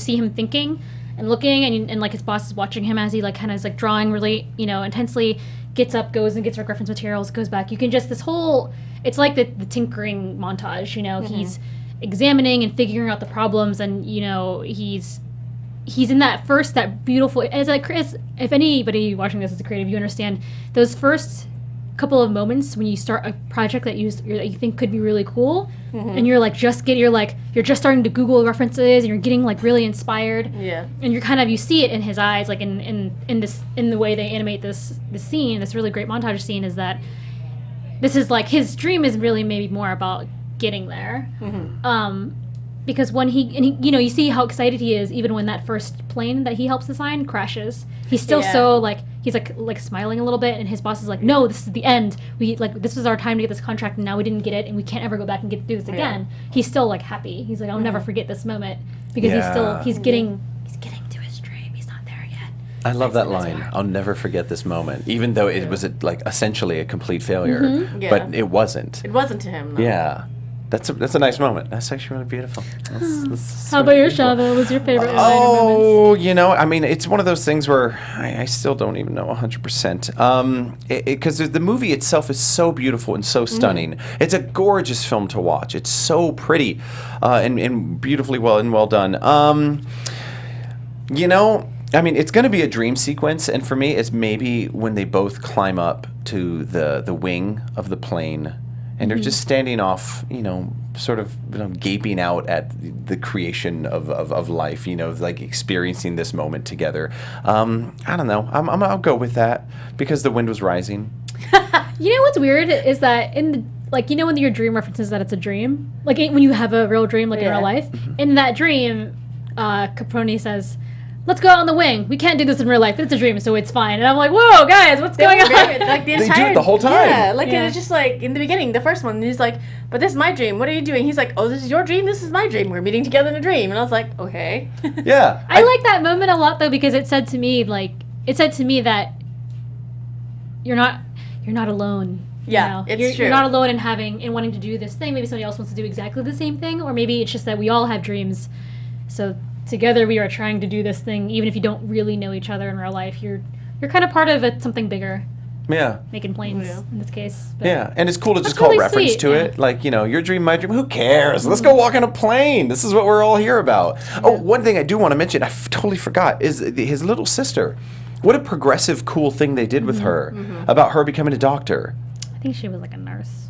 see him thinking and looking, and like his boss is watching him as he like kind of is like drawing really intensely. Gets up, goes and gets reference materials, goes back. You can just it's like the tinkering montage. He's examining and figuring out the problems, and he's in that beautiful. As if anybody watching this is a creative, you understand those first couple of moments when you start a project that you think could be really cool, and you're just starting to Google references and you're getting like really inspired. Yeah. And you see it in his eyes, like in the way they animate this scene, this really great montage scene, is that this is like his dream is really maybe more about getting there. Because when you see how excited he is even when that first plane that he helps design crashes. He's still so he's like smiling a little bit, and his boss is like, no, this is the end. This is our time to get this contract, and now we didn't get it, and we can't ever go back and do this again. He's still like happy. He's like, I'll never forget this moment, because he's getting to his dream. He's not there yet. I love that line. I'll never forget this moment, even though it was like essentially a complete failure, Yeah. but it wasn't. It wasn't to him, though. Yeah. That's a nice moment. That's actually really beautiful. That's How about your Shava? What was your favorite animated moments? Oh, I mean, it's one of those things where I still don't even know 100%. Because the movie itself is so beautiful and so stunning. It's a gorgeous film to watch. It's so pretty and beautifully well done. I mean, it's going to be a dream sequence, and for me, it's maybe when they both climb up to the wing of the plane. And they're just standing off, sort of gaping out at the creation of life, like experiencing this moment together. I don't know. I'll go with that because the wind was rising. You know what's weird is that when your dream references that it's a dream, like when you have a real dream, like in real life, in that dream, Caproni says, let's go out on the wing. We can't do this in real life. It's a dream, so it's fine. And I'm like, whoa, guys, what's going on? Like the They entire, do it the whole time. Yeah, it's just like in the beginning, the first one, he's like, but this is my dream. What are you doing? He's like, oh, this is your dream? This is my dream. We're meeting together in a dream. And I was like, okay. Yeah. I like that moment a lot, though, because it said to me that you're not alone. Yeah, it's true. You're not alone in wanting to do this thing. Maybe somebody else wants to do exactly the same thing, or maybe it's just that we all have dreams. So together we are trying to do this thing, even if you don't really know each other in real life. You're kind of part of something bigger. Yeah. Making planes in this case. But Yeah, and it's cool to just That's call really reference sweet, to yeah. it. Like, your dream, my dream. Who cares? Let's go walk on a plane. This is what we're all here about. Oh, one thing I do want to mention, I totally forgot, is his little sister. What a progressive, cool thing they did with her about her becoming a doctor. I think she was like a nurse.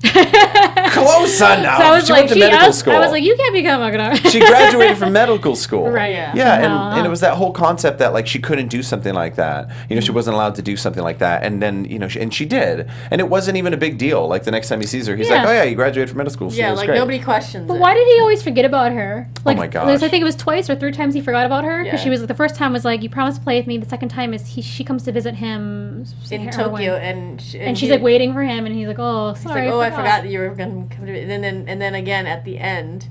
Close enough. So I was she like, went to medical school. I was like, you can't become a doctor. She graduated from medical school. Right. Yeah, and it was that whole concept that like she couldn't do something like that. She wasn't allowed to do something like that, and then and she did, and it wasn't even a big deal. Like the next time he sees her, he's like, oh yeah, you graduated from medical school. So Yeah, it was like great. nobody questions But it. why did he always forget about her? Like, my gosh. I think it was twice or 3 times he forgot about her because Yeah. she was like, the first time was like, you promised to play with me. The second time is she comes to visit him in heroin. Tokyo, and she's she's like waiting for him, and he's like, oh, He's sorry. like, oh, I forgot that you were gonna come to it. And then again at the end,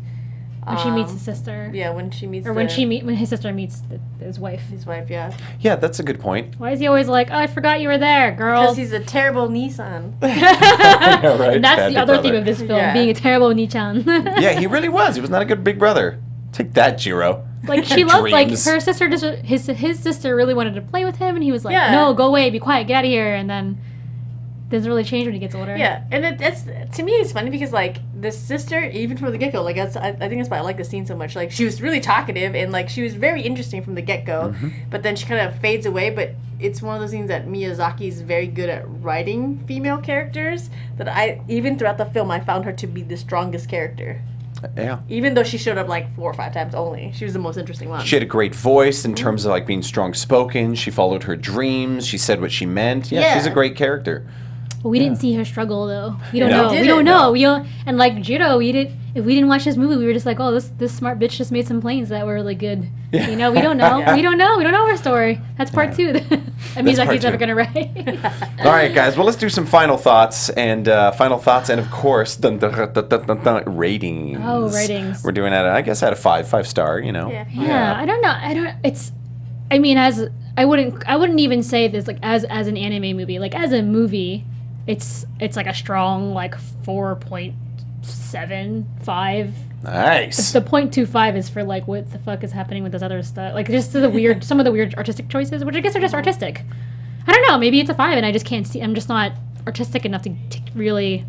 When she meets his sister. yeah, when she meets Or when his sister meets his wife. his wife, yeah, Yeah, that's a good point. Why is he always like, oh, I forgot you were there, girl? because he's a terrible Nissan. Yeah, right. And that's Bad the big other brother. theme of this film, Yeah. being a terrible Nichan. Yeah, he really was. He was not a good big brother. Take that, Jiro. Like she loved, like Dreams. her sister, his sister really wanted to play with him, and he was like, Yeah. no, go away, be quiet, get out of here, and then doesn't really change when he gets older. Yeah, and it's to me it's funny because like the sister, even from the get go, like I think that's why I like the scene so much. Like she was really talkative and like she was very interesting from the get go, but then she kind of fades away. But it's one of those things that Miyazaki is very good at writing female characters. That even throughout the film I found her to be the strongest character. Yeah. Even though she showed up like 4 or 5 times only, she was the most interesting one. She had a great voice in terms of like being strong spoken. She followed her dreams. She said what she meant. Yeah, she's a Yeah. great character. But we didn't see her struggle though. We don't No. know. We We don't didn't. know. We don't. And like Jiro, if we didn't watch this movie, we were just like, oh, this smart bitch just made some planes that were really good. Yeah. You know, we don't know. Yeah. We don't know. We don't know her story. That's part 2. That part Miyazaki's never 2. gonna write. All right, guys. Well, let's do some final thoughts and of course, ratings. Oh, ratings. We're doing I guess out of 5 star. Yeah. Yeah, I don't know. I mean, I wouldn't even say this like as an anime movie. Like as a movie, it's like a strong like 4.75. Nice. The 0.25 is for like what the fuck is happening with this other stuff. Like just some of the weird artistic choices, which I guess are just artistic. I don't know. Maybe it's a 5, and I just can't see. I'm just not artistic enough to really.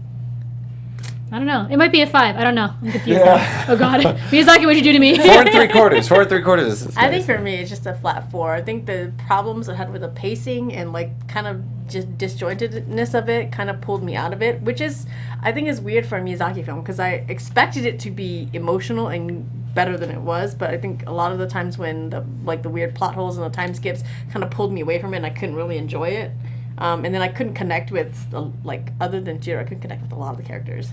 I don't know. It might be a 5. I don't know. I'm confused. Yeah. Oh God, Miyazaki, what'd you do to me? 4 3/4. 4 3/4. I think for me it's just a flat 4. I think the problems I had with the pacing and like kind of just disjointedness of it kind of pulled me out of it, which is I think is weird for a Miyazaki film because I expected it to be emotional and better than it was, but I think a lot of the times when the weird plot holes and the time skips kind of pulled me away from it and I couldn't really enjoy it. And then I couldn't connect with other than Jiro, I couldn't connect with a lot of the characters.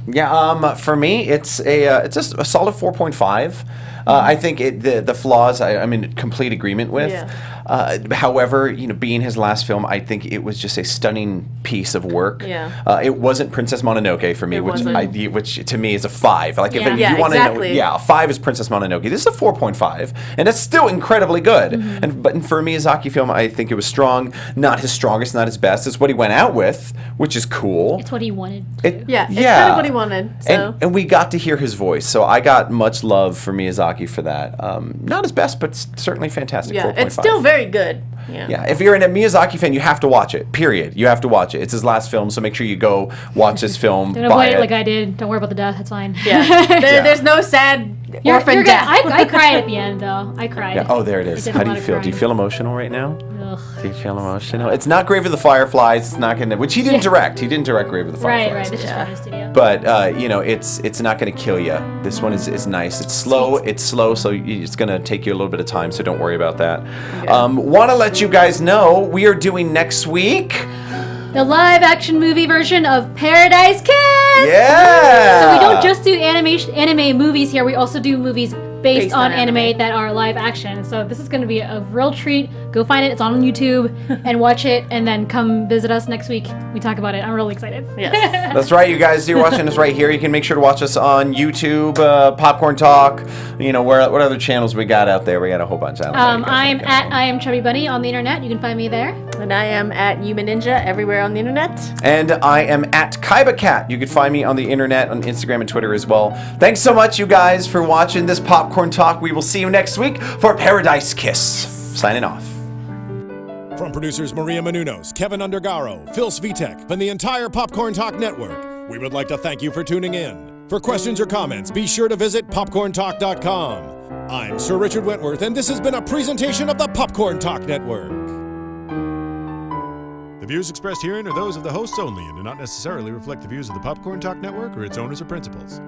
Yeah, for me, it's a solid 4.5. I think the flaws I'm in complete agreement with. Yeah. However, being his last film, I think it was just a stunning piece of work. Yeah. It wasn't Princess Mononoke for me, which to me is a 5. Like if Yeah. you want to know, Exactly. a 5 is Princess Mononoke. This is a 4.5, and it's still incredibly good. But for a Miyazaki film, I think it was strong. Not his strongest, not his best. It's what he went out with, which is cool. It's what he wanted. Yeah, it's kind of what he wanted. So. And we got to hear his voice, so I got much love for Miyazaki for that. Not his best, but certainly fantastic. Yeah, 4.5. it's still very good. Yeah, if you're a Miyazaki fan, you have to watch it. Period. You have to watch it. It's his last film, so make sure you go watch this film. Don't avoid it like I did. Don't worry about the death. It's fine. Yeah, there's no sad orphan you're death. I cried at the end, though. I cried. Yeah. Oh, there it is. I did How a do lot you of feel? Do you crying. feel emotional right now? Ugh. Do you feel emotional? It's not Grave of the Fireflies. It's not gonna. Which he didn't direct. He didn't direct Grave of the Fireflies. Right. This is from his studio. But it's not going to kill you. This one is nice. It's slow. It's slow, so it's going to take you a little bit of time. So don't worry about that. Want to let you guys know we are doing next week. The live-action movie version of Paradise Kiss. Yeah. So we don't just do anime movies here. We also do movies based on anime that are live action. So this is going to be a real treat. Go find it. It's on YouTube and watch it, and then come visit us next week. We talk about it. I'm really excited. Yes. That's right, you guys. You're watching us right here. You can make sure to watch us on YouTube, Popcorn Talk. What other channels we got out there? We got a whole bunch. I'm at I am ChubbyBunny on the internet. You can find me there. And I am at Yume Ninja everywhere on the internet. And I am at KaibaCat. You can find me on the internet, on Instagram and Twitter as well. Thanks so much, you guys, for watching this Popcorn Talk. We will see you next week for Paradise Kiss. Signing off. From producers Maria Menounos, Kevin Undergaro, Phil Svitek, and the entire Popcorn Talk Network, we would like to thank you for tuning in. For questions or comments, be sure to visit popcorntalk.com. I'm Sir Richard Wentworth, and this has been a presentation of the Popcorn Talk Network. The views expressed herein are those of the hosts only and do not necessarily reflect the views of the Popcorn Talk Network or its owners or principals.